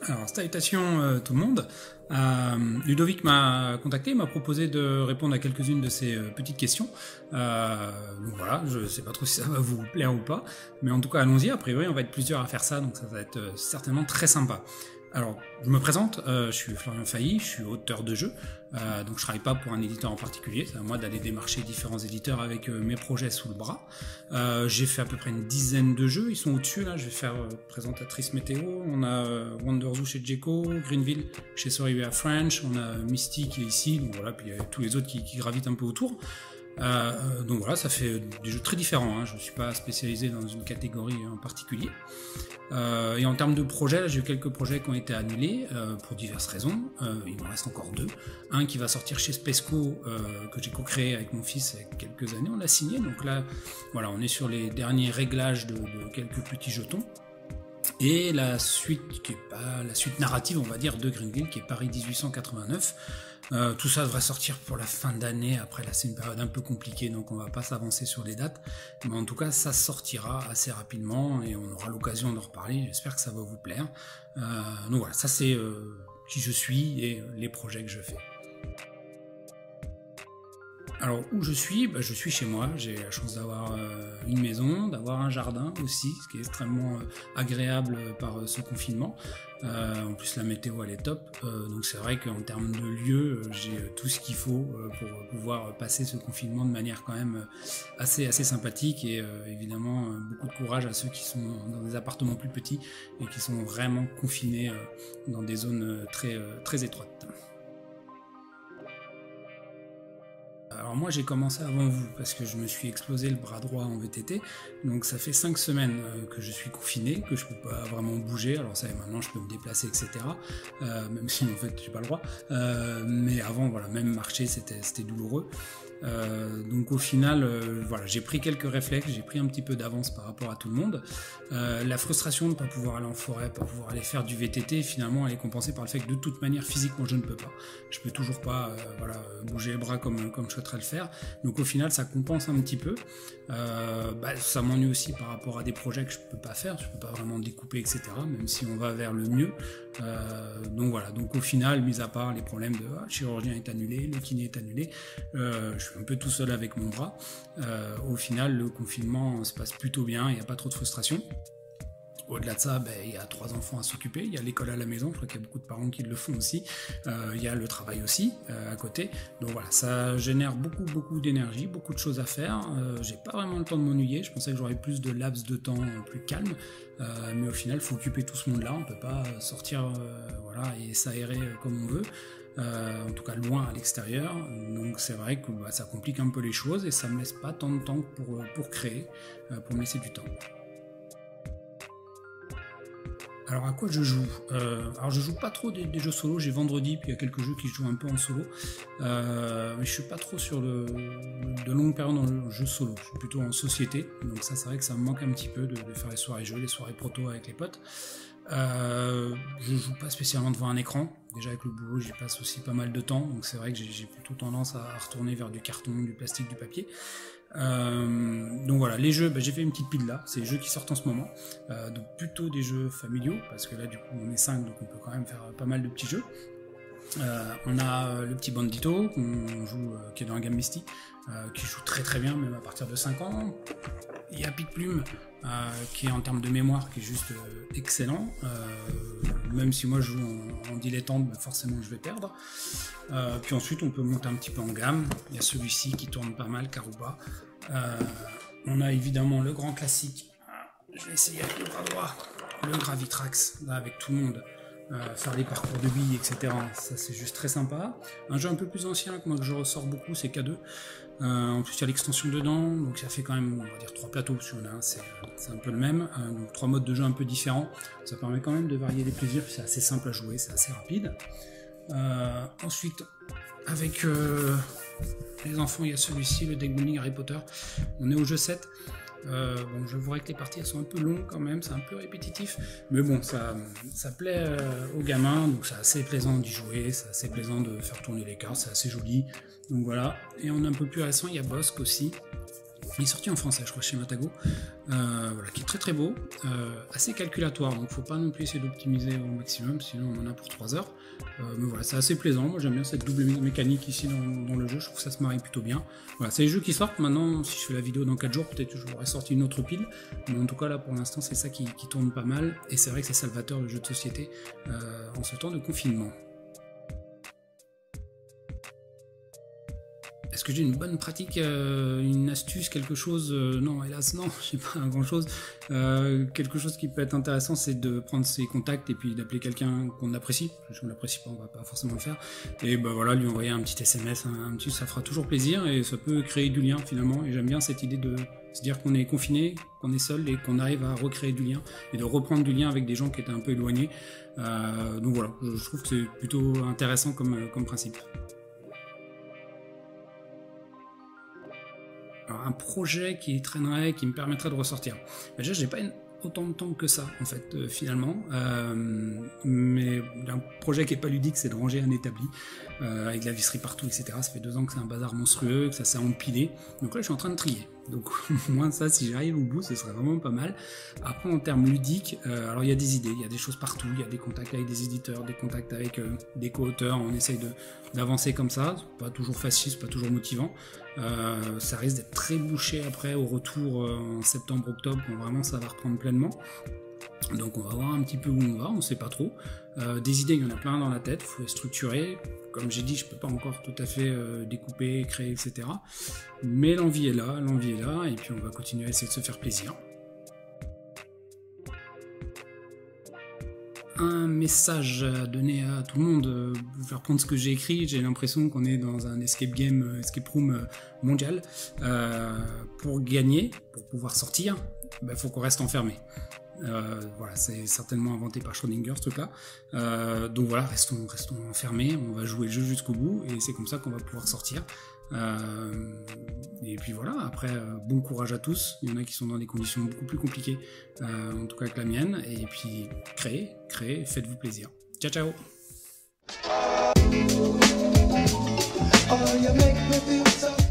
Alors, salutations tout le monde. Ludovic m'a contacté, m'a proposé de répondre à quelques-unes de ces petites questions. Donc voilà, je sais pas trop si ça va vous plaire ou pas, mais en tout cas allons-y. A priori, on va être plusieurs à faire ça, donc ça va être certainement très sympa. Alors, je me présente, je suis Florian Failly, je suis auteur de jeux, donc je travaille pas pour un éditeur en particulier, c'est à moi d'aller démarcher différents éditeurs avec mes projets sous le bras. J'ai fait à peu près une dizaine de jeux, ils sont au-dessus là, je vais faire présentatrice météo, on a Wonder Zoo chez Djeco, Greenville chez Soribea French, on a Misty qui est ici, donc voilà, puis il y a tous les autres qui gravitent un peu autour. Donc voilà, ça fait des jeux très différents, hein. Je ne suis pas spécialisé dans une catégorie en particulier. Et en termes de projets, là, j'ai eu quelques projets qui ont été annulés pour diverses raisons. Il m'en reste encore deux. Un qui va sortir chez Spesco, que j'ai co-créé avec mon fils il y a quelques années, on l'a signé. Donc là, voilà, on est sur les derniers réglages de quelques petits jetons. Et la suite, qui est pas la suite narrative, on va dire, de Greenville, qui est Paris 1889. Tout ça devrait sortir pour la fin d'année. Après là, c'est une période un peu compliquée, donc on va pas s'avancer sur les dates. Mais en tout cas, ça sortira assez rapidement et on aura l'occasion d'en reparler. J'espère que ça va vous plaire. Donc voilà, ça c'est qui je suis et les projets que je fais. Alors où je suis chez moi, j'ai la chance d'avoir une maison, d'avoir un jardin aussi, ce qui est extrêmement agréable par ce confinement. En plus la météo elle est top, donc c'est vrai qu'en termes de lieu, j'ai tout ce qu'il faut pour pouvoir passer ce confinement de manière quand même assez sympathique et évidemment beaucoup de courage à ceux qui sont dans des appartements plus petits et qui sont vraiment confinés dans des zones très étroites. Alors moi j'ai commencé avant vous parce que je me suis explosé le bras droit en VTT, donc ça fait 5 semaines que je suis confiné, que je peux pas vraiment bouger. Alors ça, maintenant je peux me déplacer, etc. Même si en fait j'ai pas le droit. Mais avant, voilà, même marcher c'était douloureux. Donc au final, voilà, j'ai pris quelques réflexes, j'ai pris un petit peu d'avance par rapport à tout le monde. La frustration de ne pas pouvoir aller en forêt, pas pouvoir aller faire du VTT, finalement elle est compensée par le fait que de toute manière physiquement je ne peux pas. Je peux toujours pas bouger les bras comme je souhaiterais le faire. Donc au final ça compense un petit peu. Ça m'ennuie aussi par rapport à des projets que je peux pas faire, je peux pas vraiment découper, etc. Même si on va vers le mieux. Donc voilà, donc au final, mis à part les problèmes de le chirurgien est annulé, le kiné est annulé, je suis un peu tout seul avec mon bras. Au final, le confinement se passe plutôt bien, il n'y a pas trop de frustration. Au-delà de ça, il y a 3 enfants à s'occuper, il y a l'école à la maison, je crois qu'il y a beaucoup de parents qui le font aussi, il y a le travail aussi à côté, donc voilà, ça génère beaucoup d'énergie, beaucoup de choses à faire, j'ai pas vraiment le temps de m'ennuyer, je pensais que j'aurais plus de laps de temps plus calme, mais au final il faut occuper tout ce monde-là, on peut pas sortir et s'aérer comme on veut. En tout cas loin à l'extérieur, donc c'est vrai que ça complique un peu les choses et ça me laisse pas tant de temps pour créer, pour me laisser du temps. Alors à quoi je joue alors je joue pas trop des jeux solo, j'ai Vendredi, puis il y a quelques jeux qui se jouent un peu en solo, mais je suis pas trop sur de longues périodes dans le jeu solo, je suis plutôt en société, donc ça c'est vrai que ça me manque un petit peu de faire les soirées jeux, les soirées proto avec les potes. Je joue pas spécialement devant un écran, déjà avec le boulot j'y passe aussi pas mal de temps, donc c'est vrai que j'ai plutôt tendance à retourner vers du carton, du plastique, du papier. Donc voilà, les jeux, j'ai fait une petite pile là, c'est les jeux qui sortent en ce moment, donc plutôt des jeux familiaux, parce que là du coup on est 5, donc on peut quand même faire pas mal de petits jeux. On a le petit Bandito qu'on joue, qui est dans la gamme Misty, qui joue très bien, même à partir de 5 ans. Il y a Pic Plume, qui est en termes de mémoire, qui est juste excellent. Même si moi je joue en dilettante, forcément je vais perdre. Puis ensuite on peut monter un petit peu en gamme. Il y a celui-ci qui tourne pas mal, Karuba. On a évidemment le grand classique. Je vais essayer avec le bras droit, le Gravitrax, là avec tout le monde. Faire les parcours de billes, etc. Ça c'est juste très sympa. Un jeu un peu plus ancien que moi que je ressors beaucoup, c'est K2. En plus il y a l'extension dedans, donc ça fait quand même, on va dire 3 plateaux, si on a un, c'est un peu le même. Donc 3 modes de jeu un peu différents. Ça permet quand même de varier les plaisirs, c'est assez simple à jouer, c'est assez rapide. Ensuite, avec les enfants, il y a celui-ci, le deck building Harry Potter. On est au jeu 7. Je vois que les parties elles sont un peu longues quand même, c'est un peu répétitif, mais bon, ça plaît aux gamins, donc c'est assez plaisant d'y jouer, c'est assez plaisant de faire tourner les cartes, c'est assez joli, donc voilà. Et on est un peu plus récent, il y a Bosque aussi, Il est sorti en français, je crois, chez Matago, voilà, qui est très très beau, assez calculatoire, donc faut pas non plus essayer d'optimiser au maximum, sinon on en a pour 3 heures. Mais voilà, c'est assez plaisant, moi j'aime bien cette double mécanique ici dans le jeu, je trouve que ça se marie plutôt bien. Voilà, c'est les jeux qui sortent, maintenant si je fais la vidéo dans 4 jours, peut-être que j'aurais sorti une autre pile, mais en tout cas là pour l'instant c'est ça qui tourne pas mal, et c'est vrai que c'est salvateur le jeu de société en ce temps de confinement. Est-ce que j'ai une bonne pratique, une astuce, quelque chose? Non, hélas, non, j'ai pas grand chose. Quelque chose qui peut être intéressant, c'est de prendre ses contacts et puis d'appeler quelqu'un qu'on apprécie. Si on l'apprécie pas, on va pas forcément le faire. Et bah voilà, lui envoyer un petit SMS, ça fera toujours plaisir et ça peut créer du lien finalement. Et j'aime bien cette idée de se dire qu'on est confiné, qu'on est seul et qu'on arrive à recréer du lien et de reprendre du lien avec des gens qui étaient un peu éloignés. Donc voilà, je trouve que c'est plutôt intéressant comme principe. Alors, un projet qui traînerait, qui me permettrait de ressortir. Déjà, j'ai pas autant de temps que ça, en fait, finalement. Mais un projet qui est pas ludique, c'est de ranger un établi, avec de la visserie partout, etc. Ça fait 2 ans que c'est un bazar monstrueux, que ça s'est empilé. Donc là, je suis en train de trier. Donc, au moins ça, si j'arrive au bout, ce serait vraiment pas mal. Après, en termes ludiques, alors il y a des idées, il y a des choses partout, il y a des contacts avec des éditeurs, des contacts avec des co-auteurs, on essaye d'avancer comme ça, c'est pas toujours facile, c'est pas toujours motivant. Ça risque d'être très bouché après au retour en septembre-octobre, quand vraiment ça va reprendre pleinement. Donc on va voir un petit peu où on va, on sait pas trop. Des idées, il y en a plein dans la tête, il faut les structurer. Comme j'ai dit, je peux pas encore tout à fait découper, créer, etc. Mais l'envie est là, et puis on va continuer à essayer de se faire plaisir. Un message à donner à tout le monde, faire prendre ce que j'ai écrit. J'ai l'impression qu'on est dans un escape room mondial. Pour gagner, pour pouvoir sortir, faut qu'on reste enfermé. Voilà, c'est certainement inventé par Schrödinger ce truc là. Donc voilà, restons enfermés, on va jouer le jeu jusqu'au bout et c'est comme ça qu'on va pouvoir sortir. Et puis voilà, après bon courage à tous, il y en a qui sont dans des conditions beaucoup plus compliquées, en tout cas que la mienne, et puis créez, faites-vous plaisir. Ciao ciao. Oh, you make me feel so